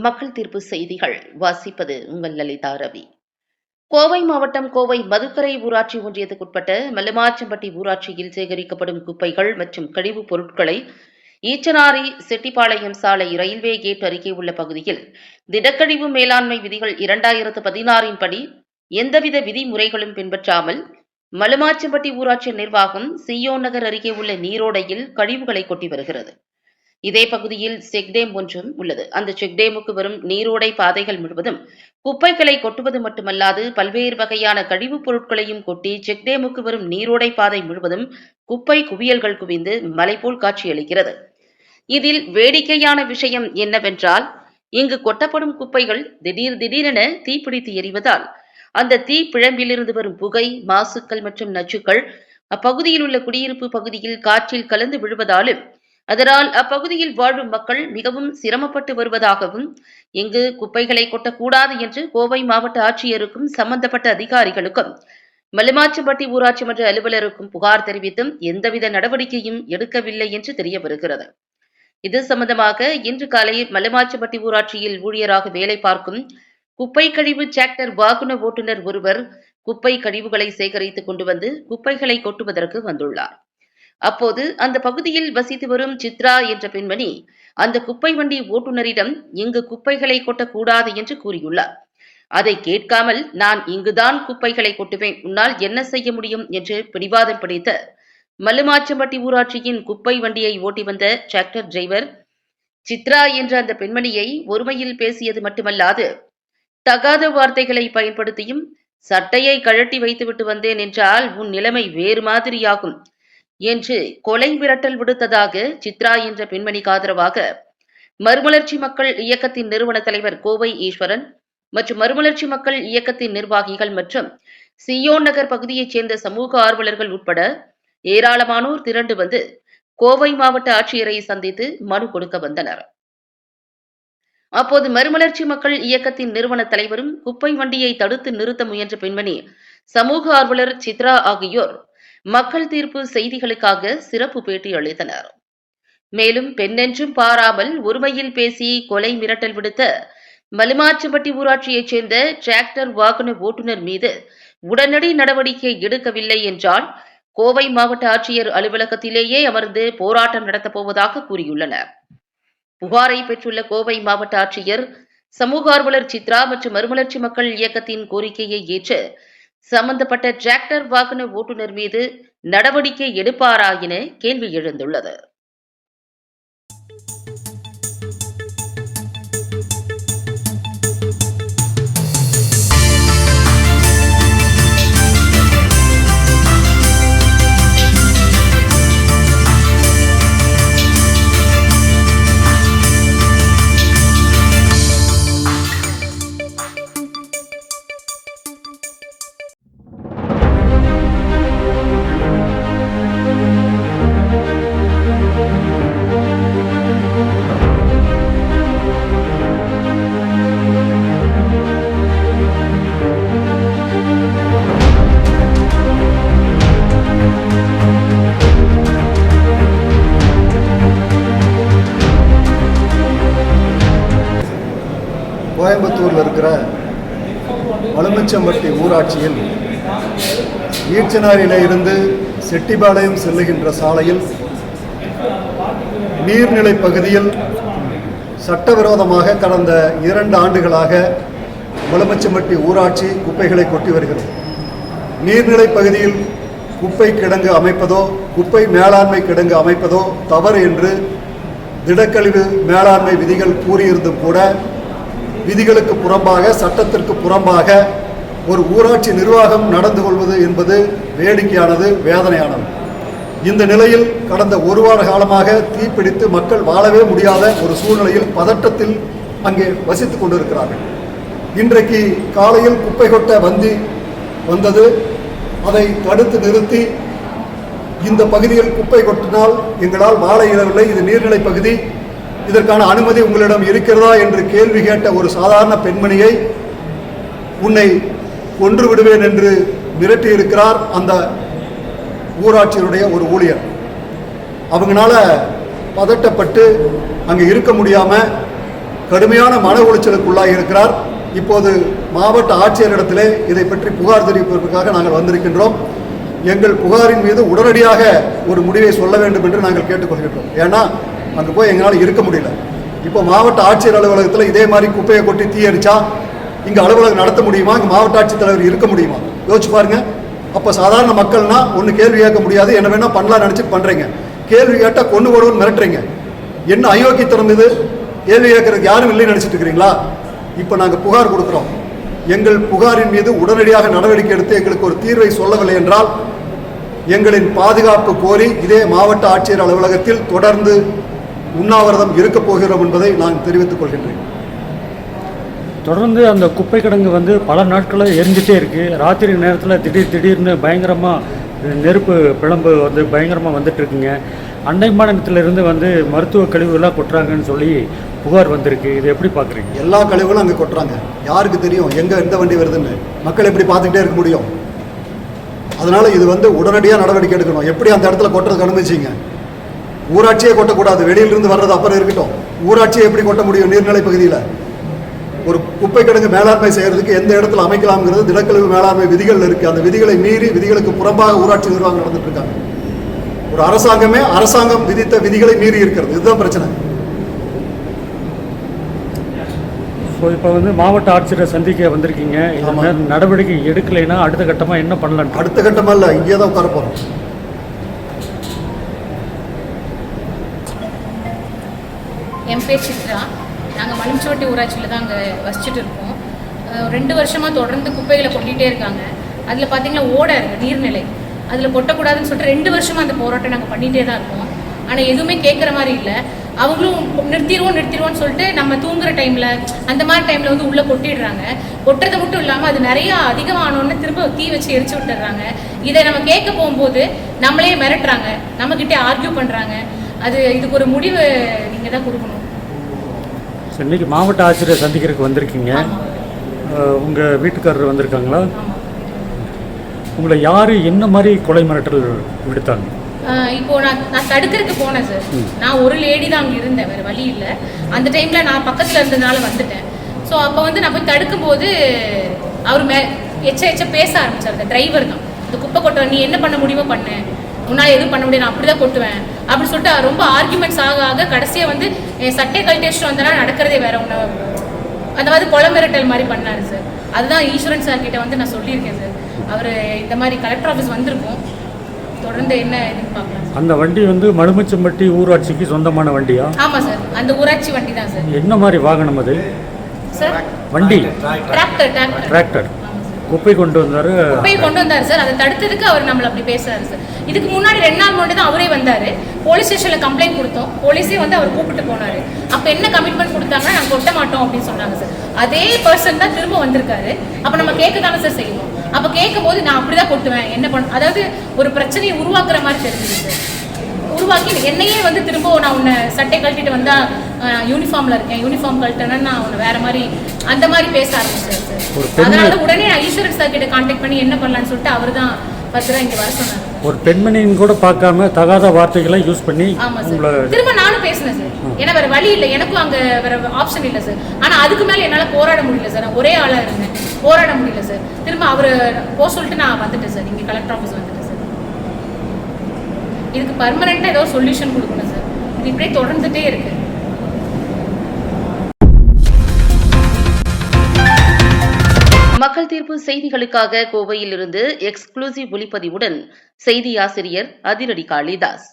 மக்கள் தீர்ப்பு செய்திகள் வாசிப்பது உங்கள் லலிதா ரவி. கோவை மாவட்டம் கோவை மதுக்கரை ஊராட்சி ஒன்றியத்துக்குட்பட்ட மல்லமாச்சம்பட்டி ஊராட்சியில் சேகரிக்கப்படும் குப்பைகள் மற்றும் கழிவுப் பொருட்களை ஈச்சனாரி செட்டிப்பாளையம் சாலை ரயில்வே கேட் அருகே உள்ள பகுதியில் திடக்கழிவு மேலாண்மை விதிகள் 2016 படி எந்தவித விதிமுறைகளும் பின்பற்றாமல் மல்லமாச்சம்பட்டி ஊராட்சி நிர்வாகம் சியோன் நகர் அருகே உள்ள நீரோடையில் கழிவுகளை கொட்டி வருகிறது. இதே பகுதியில் செக்டேம் ஒன்றும் உள்ளது. அந்த செக்டேமுக்கு வரும் நீரோடை பாதைகள் முழுவதும் குப்பைகளை கொட்டுவது மட்டுமல்லாது பல்வேறு வகையான கழிவுப் பொருட்களையும் கொட்டி செக்டேமுக்கு வரும் நீரோடை பாதை முழுவதும் குப்பை குவியல்கள் குவிந்து மலை போல் காட்சியளிக்கிறது. இதில் வேடிக்கையான விஷயம் என்னவென்றால், இங்கு கொட்டப்படும் குப்பைகள் திடீரென தீப்பிடித்து எரிவதால் அந்த தீ பிழம்பிலிருந்து வரும் புகை, மாசுக்கள் மற்றும் நச்சுக்கள் அப்பகுதியில் உள்ள குடியிருப்பு பகுதியில் காற்றில் கலந்து விழுவதாலும் அதனால் அப்பகுதியில் வாழும் மக்கள் மிகவும் சிரமப்பட்டு வருவதாகவும், இங்கு குப்பைகளை கொட்டக்கூடாது என்று கோவை மாவட்ட ஆட்சியருக்கும் சம்பந்தப்பட்ட அதிகாரிகளுக்கும் மல்லமாச்சம்பட்டி ஊராட்சி மன்ற அலுவலருக்கும் புகார் தெரிவித்தும் எந்தவித நடவடிக்கையும் எடுக்கவில்லை என்று தெரிய வருகிறது. இது சம்பந்தமாக இன்று காலை மல்லமாச்சம்பட்டி ஊராட்சியில் ஊழியராக வேலை பார்க்கும் குப்பை கழிவு டிராக்டர் வாகன ஓட்டுநர் ஒருவர் குப்பை கழிவுகளை சேகரித்துக் கொண்டு வந்து குப்பைகளை கொட்டுவதற்கு வந்துள்ளார். அப்போது அந்த பகுதியில் வசித்து வரும் சித்ரா என்ற பெண்மணி அந்த குப்பை வண்டி ஓட்டுநரிடம் இங்கு குப்பைகளை கொட்டக்கூடாது என்று கூறியுள்ளார். அதை கேட்காமல், நான் இங்குதான் குப்பைகளை கொட்டுவேன், உன்னால் என்ன செய்ய முடியும் என்று பிடிவாதம் பிடித்த மல்லமாச்சம்பட்டி ஊராட்சியின் குப்பை வண்டியை ஓட்டி வந்த டிராக்டர் டிரைவர் சித்ரா என்ற அந்த பெண்மணியை ஒருமையில் பேசியது மட்டுமல்லாது தகாத வார்த்தைகளை பயன்படுத்தியும், சட்டையை கழட்டி வைத்துவிட்டு வந்தேன் என்றால் உன் நிலைமை வேறு மாதிரியாகும் என்று கொலை மிரட்டல் விடுத்ததாக சித்ரா என்ற பெண்மணிக்கு ஆதரவாக மறுமலர்ச்சி மக்கள் இயக்கத்தின் நிறுவன தலைவர் கோவை ஈஸ்வரன் மற்றும் மறுமலர்ச்சி மக்கள் இயக்கத்தின் நிர்வாகிகள் மற்றும் சியோன் நகர் பகுதியைச் சேர்ந்த சமூக ஆர்வலர்கள் உட்பட ஏராளமானோர் திரண்டு வந்து கோவை மாவட்ட ஆட்சியரை சந்தித்து மனு கொடுக்க வந்தனர். அப்போது மறுமலர்ச்சி மக்கள் இயக்கத்தின் நிறுவன தலைவரும் குப்பை வண்டியை தடுத்து நிறுத்த முயன்ற பெண்மணி, சமூக ஆர்வலர் சித்ரா ஆகியோர் மக்கள் தீர்ப்பு செய்திகளுக்காக சிறப்பு பேட்டி அளித்தனர். மேலும் பெண்ணென்றும் பாராமல் ஒருமையில் பேசி கொலை மிரட்டல் விடுத்த மல்லமாச்சம்பட்டி ஊராட்சியைச் சேர்ந்த டிராக்டர் வாகன ஓட்டுநர் மீது உடனடி நடவடிக்கை எடுக்கவில்லை என்றால் கோவை மாவட்ட ஆட்சியர் அலுவலகத்திலேயே அமர்ந்து போராட்டம் நடத்தப் போவதாக கூறியுள்ளனர். புகாரை பெற்றுள்ள கோவை மாவட்ட ஆட்சியர் சமூக ஆர்வலர் சித்ரா மற்றும் மறுமலர்ச்சி மக்கள் இயக்கத்தின் கோரிக்கையை ஏற்று சம்பந்தப்பட்ட டிராக்டர் வாகன ஓட்டுநர் மீது நடவடிக்கை எடுப்பாரா என கேள்வி எழுந்துள்ளது. கோயம்புத்தூரில் இருக்கிற மல்லமாச்சம்பட்டி ஊராட்சியில் ஈச்சனாரியில் இருந்து செட்டிப்பாளையம் செல்லுகின்ற சாலையில் நீர்நிலை பகுதியில் சட்டவிரோதமாக கடந்த 2 ஆண்டுகளாக மல்லமாச்சம்பட்டி ஊராட்சி குப்பைகளை கொட்டி வருகிறது. நீர்நிலை பகுதியில் குப்பை கிடங்கு அமைப்பதோ குப்பை மேலாண்மை கிடங்கு அமைப்பதோ தவறு என்று திடக்கழிவு மேலாண்மை விதிகள் கூறியிருந்தும் கூட விதிகளுக்கு புறம்பாக, சட்டத்திற்கு புறம்பாக ஒரு ஊராட்சி நிர்வாகம் நடந்து கொள்வது என்பது வேடிக்கையானது, வேதனையானது. இந்த நிலையில் கடந்த 1 வார காலமாக தீப்பிடித்து மக்கள் வாழவே முடியாத ஒரு சூழ்நிலையில் பதட்டத்தில் அங்கே வசித்துக் கொண்டிருக்கிறார்கள். இன்றைக்கு காலையில் குப்பை கொட்ட வந்தது. அதை தடுத்து நிறுத்தி இந்த பகுதியில் குப்பை கொட்டினால் எங்களால் வாழ இயலவில்லை, இது நீர்நிலை பகுதி, இதற்கான அனுமதி உங்களிடம் இருக்கிறதா என்று கேள்வி கேட்ட ஒரு சாதாரண பெண்மணியை உன்னை கொன்று விடுவேன் என்று மிரட்டியிருக்கிறார் அந்த ஊராட்சியினுடைய ஒரு ஊழியர். அவங்களால பதட்டப்பட்டு அங்கே இருக்க முடியாமல் கடுமையான மன உளைச்சலுக்கு உள்ளாகி இருக்கிறார். இப்போது மாவட்ட ஆட்சியரிடத்திலே இதை பற்றி புகார் தெரிவிப்பதற்காக நாங்கள் வந்திருக்கின்றோம். எங்கள் புகாரின் மீது உடனடியாக ஒரு முடிவை சொல்ல வேண்டும் என்று நாங்கள் கேட்டுக்கொள்கின்றோம். ஏன்னா அங்கே போய் எங்களால் இருக்க முடியல. இப்போ மாவட்ட ஆட்சியர் அலுவலகத்தில் இதே மாதிரி குப்பையை கொட்டி தீயடிச்சா இங்கே அலுவலகம் நடத்த முடியுமா? இங்கே மாவட்ட ஆட்சித்தலைவர் இருக்க முடியுமா? யோசிச்சு பாருங்க. அப்போ சாதாரண மக்கள்னா ஒன்று கேள்வி கேட்க முடியாது, என்ன வேணா பண்ணலாம் நினச்சிட்டு பண்ணுறீங்க. கேள்வி கேட்டால் கொண்டு போடுவோன்னு மிரட்டுறீங்க. என்ன அயோக்கியத்தனம் இது? கேள்வி கேட்கறதுக்கு யாரும் இல்லைன்னு நினச்சிட்டு இருக்கிறீங்களா? இப்போ நாங்கள் புகார் கொடுக்குறோம். எங்கள் புகாரின் மீது உடனடியாக நடவடிக்கை எடுத்து எங்களுக்கு ஒரு தீர்வை சொல்லவில்லை என்றால் எங்களின் பாதுகாப்பு கோரி இதே மாவட்ட ஆட்சியர் அலுவலகத்தில் தொடர்ந்து உண்ணாவிரதம் இருக்கப் போகிறோம் என்பதை நான் தெரிவித்துக் கொள்கின்றேன். தொடர்ந்து அந்த குப்பை கிடங்கு வந்து பல நாட்களாக எரிஞ்சிட்டே இருக்குது. ராத்திரி நேரத்தில் திடீர்னு பயங்கரமாக நெருப்பு பிளம்பு வந்து பயங்கரமாக வந்துட்டு இருக்குங்க. அண்டை மாநிலத்திலிருந்து வந்து மருத்துவ கழிவுகளாக கொட்டுறாங்கன்னு சொல்லி புகார் வந்திருக்கு. இது எப்படி பார்க்குறீங்க? எல்லா கழிவுகளும் அங்கே கொட்டுறாங்க. யாருக்கு தெரியும் எங்கே எந்த வண்டி வருதுன்னு? மக்கள் எப்படி பார்த்துக்கிட்டே இருக்க முடியும்? அதனால இது வந்து உடனடியாக நடவடிக்கை எடுக்கணும். எப்படி அந்த இடத்துல கொட்டுறதுக்கு அனுமதிச்சிங்க? ஊராட்சியே கொட்டக்கூடாது, வெளியிலிருந்து வர்றது அப்புறம் இருக்கட்டும். ஊராட்சியை எப்படி கொட்ட முடியும்? நீர்நிலை பகுதியில் ஒரு குப்பை கிடங்கு மேலாண்மை செய்யறதுக்கு எந்த இடத்துல அமைக்கலாம்ங்கிறது திடக்கழிவு மேலாண்மை விதிகள் இருக்கு. அந்த விதிகளை மீறி விதிகளுக்கு புறம்பாக ஊராட்சி நிர்வாகம் நடந்துட்டு இருக்காங்க. ஒரு அரசாங்கம் விதித்த விதிகளை மீறி இருக்கிறது. இதுதான் பிரச்சனை. ஸோ இப்போ வந்து மாவட்ட ஆட்சியரை சந்திக்க வந்திருக்கீங்க. இந்த நடவடிக்கை எடுக்கலைன்னா அடுத்த கட்டமாக என்ன பண்ணலாம்? அடுத்த கட்டமாக இல்லை, இங்கே தான் உட்கார போகிறோம். என் பேர் சித்ரா. நாங்கள் மலுமிச்சம்பட்டி ஊராட்சியில் தான் அங்கே வசிச்சுட்டு இருக்கோம். 2 வருஷமாக தொடர்ந்து குப்பைகளை கொட்டிகிட்டே இருக்காங்க. அதில் பார்த்தீங்கன்னா ஓடை இருக்குது, நீர்நிலை, அதில் கொட்டக்கூடாதுன்னு சொல்லிட்டு 2 வருஷமாக அந்த போராட்டம் நாங்கள் பண்ணிகிட்டே தான் இருக்கோம். ஆனால் எதுவுமே கேட்குற மாதிரி இல்லை. அவங்களும் நிறுத்திடுவோன்னு சொல்லிட்டு நம்ம தூங்குற டைமில் அந்த மாதிரி டைமில் வந்து உள்ளே கொட்டிடுறாங்க. கொட்டுறது மட்டும் இல்லாமல் அது நிறையா அதிகமானோன்னு திரும்ப தீ வச்சு எரிச்சு விட்டுறாங்க. இதை நம்ம கேட்க போகும்போது நம்மளே மிரட்டுறாங்க, நம்மக்கிட்டே ஆர்கியூ பண்ணுறாங்க. இதுக்கு ஒரு முடிவு நீங்கள் தான் கொடுக்கணும். இன்னைக்கு மாவட்ட ஆட்சியரை சந்திக்கிறதுக்கு வந்திருக்கீங்க. உங்கள் வீட்டுக்காரர் வந்திருக்காங்களா? உங்களை யார் என்ன மாதிரி கொலை மிரட்டல் விடுத்தாங்க? இப்போ நான் தடுக்கிறதுக்கு போனேன் சார். நான் ஒரு லேடி தான் அங்கே இருந்தேன், வேறு வழி இல்லை. அந்த டைமில் நான் பக்கத்தில் இருந்ததுனால வந்துட்டேன். ஸோ அப்போ வந்து நான் போய் தடுக்கும்போது அவர் எச்ச பேச ஆரம்பித்தார். அந்த டிரைவர் தான், இந்த குப்பை கொட்ட நீ என்ன பண்ண முடியுமோ பண்ணு, உன்னால் எதுவும் பண்ண முடியாது, நான் அப்படி தான் கொட்டுவேன் அப்படின்னு சொல்லிட்டு ரொம்ப ஆர்குமெண்ட்ஸ் ஆக கடைசியாக வந்து என் சட்டை கழட்டி வந்தனா நடக்கிறதே வேற ஒன்று, அந்த மாதிரி கொலை மிரட்டல் மாதிரி பண்ணார் சார். அதுதான் ஈஸ்வரன் சார் கிட்ட வந்து நான் சொல்லியிருக்கேன் சார். அவர் இந்த மாதிரி கலெக்டர் ஆஃபீஸ் வந்திருக்கோம், தொடர்ந்து என்ன இதுன்னு பார்க்கலாம். அந்த வண்டி வந்து மலுமிச்சம்பட்டி ஊராட்சிக்கு சொந்தமான வண்டியா? ஆமாம் சார், அந்த ஊராட்சி வண்டி தான் சார். என்ன மாதிரி வாகனம் அது சார்? வண்டி டிராக்டர். குப்பை கொண்டு வந்தார் சார். அதை தடுத்ததுக்கு அவர் நம்மளை அப்படி பேசுறாரு சார். இதுக்கு முன்னாடி 2 நாள் முன்னாடி தான் அவரே வந்தார். போலீஸ் ஸ்டேஷனில் கம்ப்ளைண்ட் கொடுத்தோம். போலீஸே வந்து அவர் கூப்பிட்டு போனார். அப்போ என்ன கமிட்மெண்ட் கொடுத்தாங்கன்னா நாங்கள் கொட்ட மாட்டோம் அப்படின்னு சொன்னாங்க சார். அதே பர்சன் தான் திரும்ப வந்திருக்காரு. அப்போ நம்ம கேட்க தானே சார் செய்யணும். அப்போ கேட்கும் போது நான் அப்படி தான் கொட்டுவேன், என்ன அதாவது ஒரு பிரச்சனையை உருவாக்குற மாதிரி தெரிஞ்சுது சார். உருவாக்கி என்னையே வந்து திரும்ப நான் உன்னை சட்டை கழட்டிட்டு வந்தால் யூனிஃபார்மில் இருக்கேன், யூனிஃபார்ம் கழட்டினா நான் உன்னை வேறு மாதிரி அந்த மாதிரி பேச ஆரம்பிச்சேன் சார். அதனால உடனே நான் ஈஸ்வரன் சார் கிட்ட கான்டாக்ட் பண்ணி என்ன பண்ணலான்னு சொல்லிட்டு அவர் தான் 10 ரூபா இங்கே வர சொன்னார். ஒரு பெண்மணின்னு கூட பார்க்காம தகாத வார்த்தைகளை யூஸ் பண்ணி. ஆமாம் சார், திரும்ப நானும் பேசினேன் சார். ஏன்னா வேறு வழி இல்லை, எனக்கும் அங்கே வேறு ஆப்ஷன் இல்லை சார். ஆனால் அதுக்கு மேலே என்னால் போராட முடியல சார். நான் ஒரே ஆளாக இருந்தேன், போராட முடியல சார். திரும்ப அவர் போக சொல்லிட்டு நான் வந்துட்டேன் சார், இங்கே கலெக்டர் ஆஃபீஸ் வந்துட்டேன் சார். இதுக்கு பர்மனெண்ட்டாக ஏதோ சொல்யூஷன் கொடுக்கணும் சார். இது இப்படியே தொடர்ந்துட்டே இருக்கு. மக்கள் தீர்ப்பு செய்திகளுக்காக கோவையிலிருந்து எக்ஸ்க்ளூசிவ் ஒளிப்பதிவுடன் செய்தி ஆசிரியர் அதிரடி காளிதாஸ்.